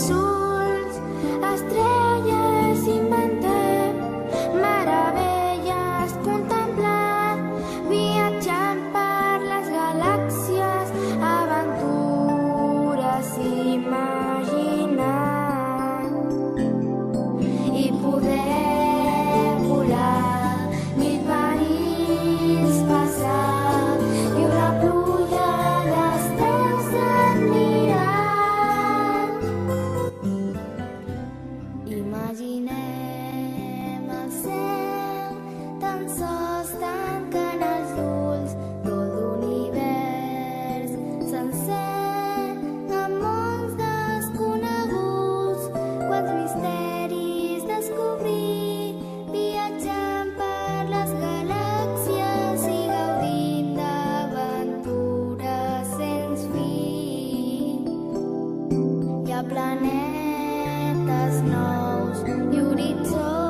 els ulls, estrelles inventem, meravelles contemplar, viatjant per les galàxies, aventures imaginar i poder volar mil perills passar i una pluja d'estels admirant. Imaginem el cel, tan sols tancant els ulls, tot l'univers sencer, amb mons desconeguts, quants misteris descobrir, viatjant per les galàxies i gaudint d'aventures sense fi. Hi ha planetes nous i horitzons